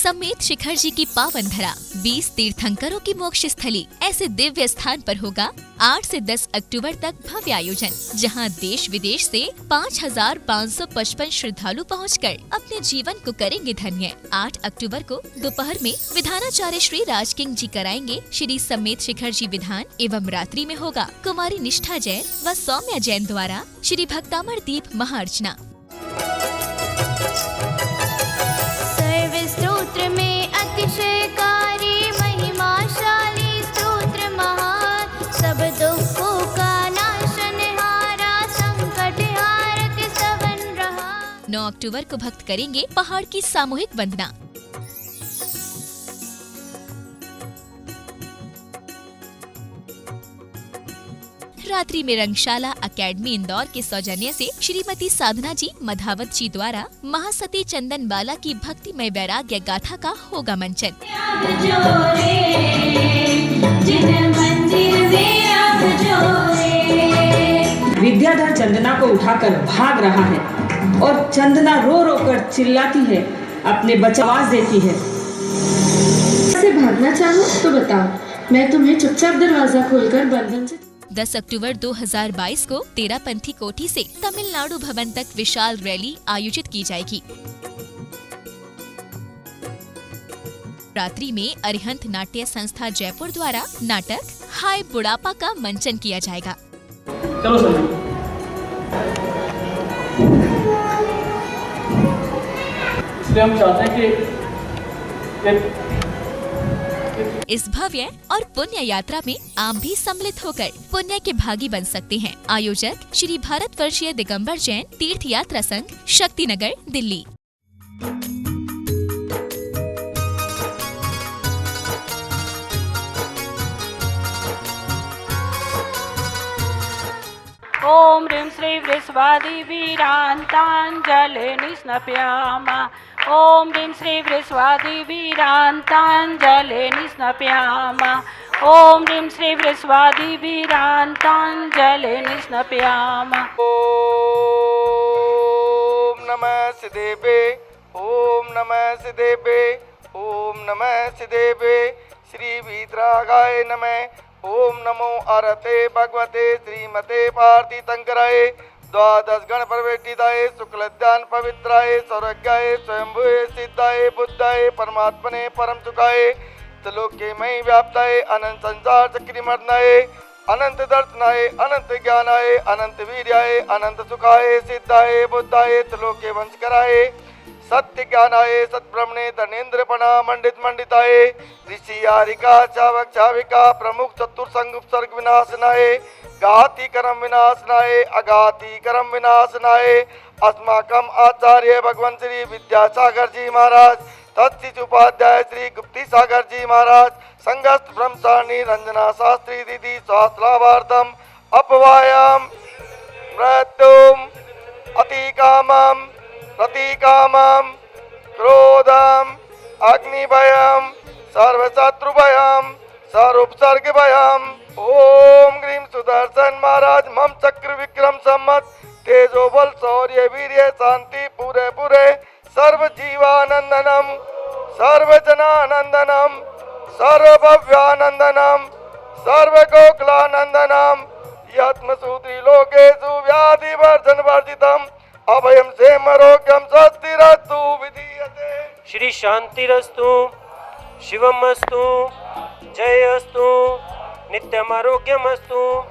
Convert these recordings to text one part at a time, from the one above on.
समेत शिखर जी की पावन धरा 20 तीर्थंकरों की मोक्ष स्थली ऐसे दिव्य स्थान पर होगा 8 से 10 अक्टूबर तक भव्य आयोजन, जहां देश विदेश से 5,555 श्रद्धालु पहुंचकर अपने जीवन को करेंगे धन्य। 8 अक्टूबर को दोपहर में विधानाचार्य श्री राजकिंग जी कराएंगे श्री समेत शिखर जी विधान एवं रात्रि में होगा कुमारी निष्ठा जैन व सौम्या जैन द्वारा श्री भक्तामर दीप महाअर्चना। स्तोत्र में अतिशयकारी महिमाशाली स्तोत्र महान, सब दुखों का नाशनहारा संकट हारक सवन रहा। 9 अक्टूबर को भक्त करेंगे पहाड़ की सामूहिक वंदना। रात्रि में रंगशाला अकेडमी इंदौर के सौजन्य से श्रीमती साधना जी मधावत जी द्वारा महासती चंदन बाला की भक्तिमय वैराग्य गाथा का होगा मंचन। विद्याधर चंदना को उठाकर भाग रहा है और चंदना रो रो कर चिल्लाती है, अपने बच्चे आवाज देती है। से भागना चाहो तो बताओ, मैं तुम्हें चुपचाप दरवाजा खोलकर बंधन से। 10 अक्टूबर 2022 को तेरापंथी कोठी से तमिलनाडु भवन तक विशाल रैली आयोजित की जाएगी। रात्रि में अरिहंत नाट्य संस्था जयपुर द्वारा नाटक हाय बुढ़ापा का मंचन किया जाएगा। चलो सर। इसलिए हम चाहते हैं कि इस भव्य और पुण्य यात्रा में आप भी सम्मिलित होकर पुण्य के भागी बन सकते हैं। आयोजक श्री भारतवर्षीय दिगंबर जैन तीर्थ यात्रा संघ, शक्तिनगर, दिल्ली। ओम ह्रीं श्री वृषवादी वीरांतांजलि निस्नप्यामा। ओम ह्रीं श्री वृषवादी वीरांतांजलि निस्नप्यामा। ओम ह्रीं श्री वृषवादी वीरांतांजलि निस्नप्यामा। ओम नमः सिद्धेभ्ये, ओम नमः सिद्धेभ्ये, ओम नमः सिद्धेभ्ये। श्री वीतरागाय नमः। ओम नमो अरते भगवते श्रीमते भारती तंकराय द्वादश गण प्रवेटिताय शुक्लध्यान पवित्राय सौरज्ञाय स्वयंभुवे सिद्धाय बुद्धाय परमात्मने परम सुखाय त्रिलोके मयि व्याप्ताय अनंत संसार चक्रिमर्दनाय अनंत दर्शनाय अनंत ज्ञानाय अनंत वीर्याय अनंत सुखाय सिद्धाय बुद्धाय त्रिलोके वंशकराय सत्य ज्ञानाय सत्ब्रह्मणे धनेन्द्र पणा मंडित मंडिताय ऋषि आरिका चावक चाविका प्रमुख चतुर्संग उपसर्ग विनाशनाय घाती कर्म विनाशनाय अघाती कर्म विनाशनाय अस्माकम आचार्य भगवान श्री विद्यासागर जी महाराज तत्सिच उपाध्याय श्री गुप्ती सागर जी महाराज संगस्त ब्रह्मचारिणी रंजना शास्त्री दीदी शास्त्रावार्तम अपवायाम मृत्युम अतिकामम प्रतीकामम क्रोधम अग्निभयम सर्वशत्रुभयम सर्वोपसर्गभयम। ओम ह्रीं सुदर्शन महाराज मम चक्र विक्रम सम्मत तेजो बल शौर्य वीर्य शांति पूरे पूरे सर्व जीवानंदनम सर्वजनानंदनम सर्वभव्यानंदनम सर्वगोकुलानंदनम यत्मसूत्री लोकेषु व्याधि वर्जन वर्जितम अभयम से मरोग्यम स्वस्तिरस्तु विधीयते। श्री शांतिरस्तु शिवमस्तु जयस्तु नित्यम आरोग्यमस्तु।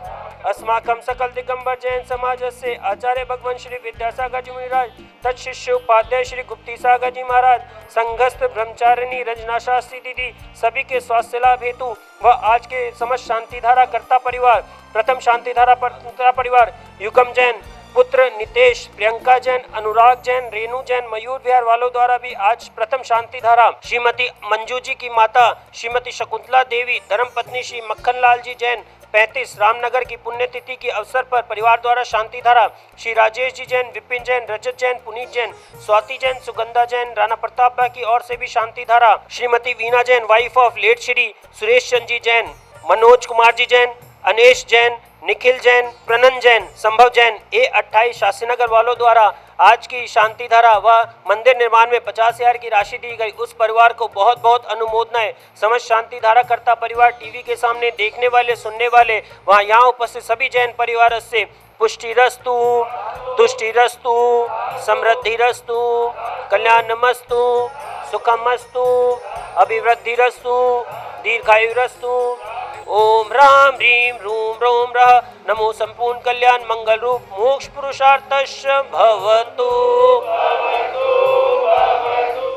अस्माकं सकल दिगंबर जैन समाज से आचार्य भगवान श्री विद्यासागर जी महाराज तत्शिष्य उपाध्याय श्री गुप्ती सागर जी महाराज संघस्थ ब्रह्मचारिणी रंजना शास्त्री दीदी सभी के स्वास्थ्य लाभ हेतु व आज के समस्त शांतिधारा कर्ता परिवार प्रथम शांतिधारा परिवार युगम जैन पुत्र नितेश, प्रियंका जैन, अनुराग जैन, रेणु जैन, मयूर विहार वालों द्वारा भी आज प्रथम शांति धारा श्रीमती मंजू जी की माता श्रीमती शकुंतला देवी धर्मपत्नी श्री मक्खन लाल जी जैन 35 रामनगर की पुण्यतिथि के अवसर पर परिवार द्वारा शांति धारा श्री राजेश जी जैन, विपिन जैन, रजत जैन, पुनीत जैन, स्वाति जैन, सुगंधा जैन, राणा प्रताप की ओर से भी शांति धारा Shrimati Veena Jain wife of late Shri Suresh Chand ji Jain, Manoj Kumar ji Jain, Anesh Jain, Nikhil Jain, Pranan Jain, Sambhav Jain, A28 Shastrinagar वालों द्वारा आज की शांति धारा व मंदिर निर्माण में 50,000 की राशि दी गई, उस परिवार को बहुत बहुत अनुमोदनाएं। समस्त शांति धारा करता परिवार, टीवी के सामने देखने वाले, सुनने वाले, वहाँ यहाँ उपस्थित सभी जैन परिवार से पुष्टिरस्तु, तुष्टिरस्तु, समृद्धिरस्तु, कल्याणमस्तु, सुखमस्तु, अभिवृद्धिरस्तु, दीर्घायुरस्तु। ओम राम ह्रीं रूम रोम रः नमो संपूर्ण कल्याण मंगल रूप मोक्ष पुरुषार्थस्य भवतु।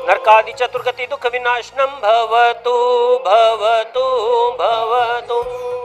नरकादि चतुर्गति दुख विनाशनम भवतु भवतु भवतु।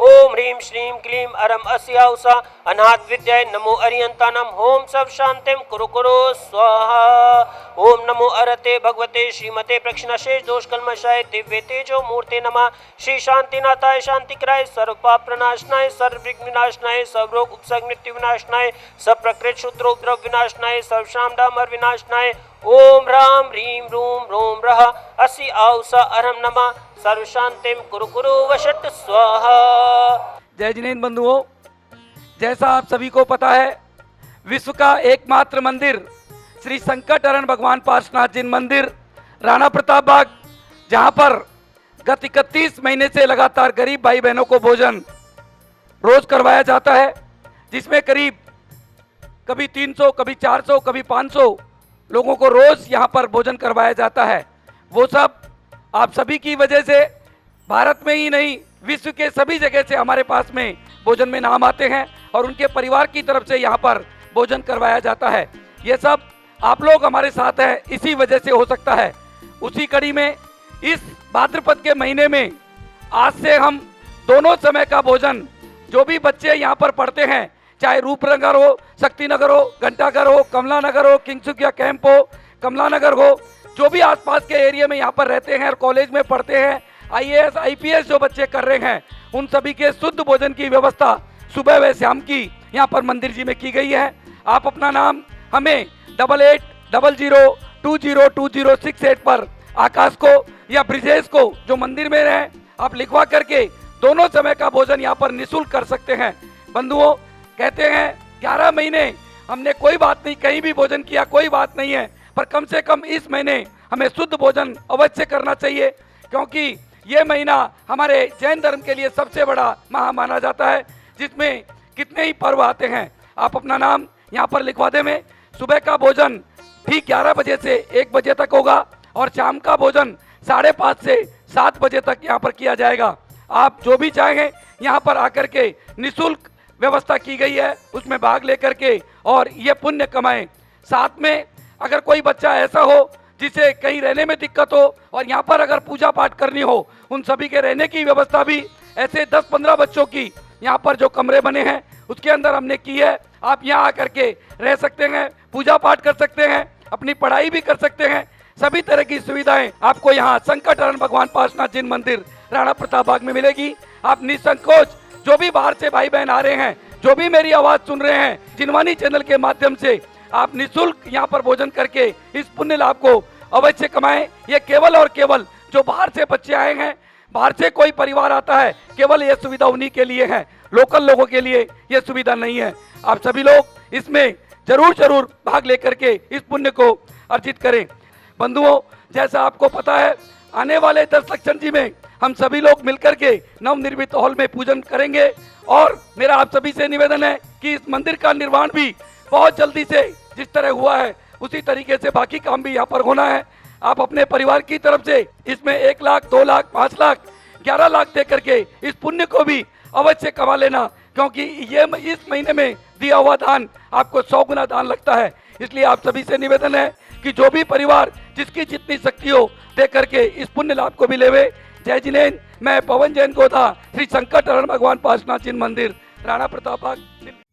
ओम ह्रीं श्रीं क्लीं अरम अस्या उषा अनाथ विद्याय नमो अरियंतानाम होम सब शांतिम कुरु कुरु स्वाहा। ओम नमो अरते भगवते श्रीमते प्रक्षिणशेष दोष कल्मषाय दिव्य तेजो मूर्ते नमः। श्री शांतिनाथाय शांतिकराय सर्व पाप प्रनाशनाय सर्व विघ्न विनाशनाय सर्व रोग उपसर्ग मृत्यु विनाशनाय सब प्रकृत शूद्र उपद्रव विनाशनाय सर्व शाम डामर विनाशनाय। ओम राम ह्रीं रूम रोम रः असि आउसा अरहम नमः सर्व शांतिम कुरु कुरु वशट स्वाहा। जय जिनेन्द्र बंधुओं, जैसा आप सभी को पता है, विश्व का एकमात्र मंदिर श्री संकट हरण भगवान पार्श्वनाथ जिन मंदिर राणा प्रताप बाग, जहां पर गत 31 महीने से लगातार गरीब भाई बहनों को भोजन रोज करवाया जाता है, जिसमें करीब कभी 300, कभी 400, कभी 500 लोगों को रोज यहां पर भोजन करवाया जाता है। वो सब आप सभी की वजह से भारत में ही नहीं, विश्व के सभी जगह से हमारे पास में भोजन में नाम आते हैं और उनके परिवार की तरफ से यहाँ पर भोजन करवाया जाता है। ये सब आप लोग हमारे साथ हैं, इसी वजह से हो सकता है। उसी कड़ी में इस भाद्रपद के महीने में आज से हम दोनों समय का भोजन, जो भी बच्चे यहाँ पर पढ़ते हैं, चाहे रूपनगर हो, शक्तिनगर हो, घंटाघर हो, कमला नगर हो, किंगसुकिया कैंप हो, कमला नगर हो, जो भी आसपास के एरिया में यहाँ पर रहते हैं और कॉलेज में पढ़ते हैं, IAS IPS जो बच्चे कर रहे हैं, उन सभी के शुद्ध भोजन की व्यवस्था सुबह व शाम की यहाँ पर मंदिर जी में की गई है। आप अपना नाम हमें 8800202068 पर आकाश को या ब्रिजेश को, जो मंदिर में रहे, आप लिखवा करके दोनों समय का भोजन यहाँ पर निःशुल्क कर सकते हैं। बंधुओं, कहते हैं 11 महीने हमने कोई बात नहीं, कहीं भी भोजन किया कोई बात नहीं है, पर कम से कम इस महीने हमें शुद्ध भोजन अवश्य करना चाहिए, क्योंकि ये महीना हमारे जैन धर्म के लिए सबसे बड़ा माह माना जाता है, जिसमें कितने ही पर्व आते हैं। आप अपना नाम यहाँ पर लिखवा दें। में सुबह का भोजन ठीक 11 बजे से 1 बजे तक होगा और शाम का भोजन 5:30 से 7 बजे तक यहाँ पर किया जाएगा। आप जो भी चाहें यहाँ पर आकर के निःशुल्क व्यवस्था की गई है, उसमें भाग लेकर के और ये पुण्य कमाएं। साथ में अगर कोई बच्चा ऐसा हो जिसे कहीं रहने में दिक्कत हो और यहाँ पर अगर पूजा पाठ करनी हो, उन सभी के रहने की व्यवस्था भी ऐसे 10-15 बच्चों की यहाँ पर जो कमरे बने हैं उसके अंदर हमने की है। आप यहाँ आकर के रह सकते हैं, पूजा पाठ कर सकते हैं, अपनी पढ़ाई भी कर सकते हैं। सभी तरह की सुविधाएं आपको यहाँ संकट हरण भगवान पार्श्वनाथ जिन मंदिर राणा प्रताप बाग में मिलेगी। आप निसंकोच, जो भी बाहर से भाई बहन आ रहे हैं, जो भी मेरी आवाज़ सुन रहे हैं, जिनवानी चैनल के माध्यम से, आप निःशुल्क यहाँ पर भोजन करके इस पुण्य लाभ को अवश्य कमाएं। ये केवल और केवल जो बाहर से बच्चे आए हैं, बाहर से कोई परिवार आता है, केवल ये सुविधा उन्हीं के लिए है, लोकल लोगों के लिए ये सुविधा नहीं है। आप सभी लोग इसमें जरूर भाग लेकर के इस पुण्य को अर्जित करें। बंधुओं, जैसा आपको पता है, आने वाले 10 लक्षण जी में हम सभी लोग मिलकर के नवनिर्मित हॉल में पूजन करेंगे और मेरा आप सभी से निवेदन है कि इस मंदिर का निर्माण भी बहुत जल्दी से, जिस तरह हुआ है उसी तरीके से बाकी काम भी यहाँ पर होना है। आप अपने परिवार की तरफ से इसमें 1 लाख, 2 लाख, 5 लाख, 11 लाख दे करके इस पुण्य को भी अवश्य कमा लेना, क्योंकि ये इस महीने में दिया हुआ दान आपको 100 गुना दान लगता है। इसलिए आप सभी से निवेदन है कि जो भी परिवार जिसकी जितनी शक्ति हो दे करके इस पुण्य लाभ को भी लेवे। जय जिनेन्द्र। मैं पवन जैन गोधा, श्री संकट हरण भगवान पार्श्वनाथ जिन मंदिर, राणा प्रताप बाग, दिल्ली।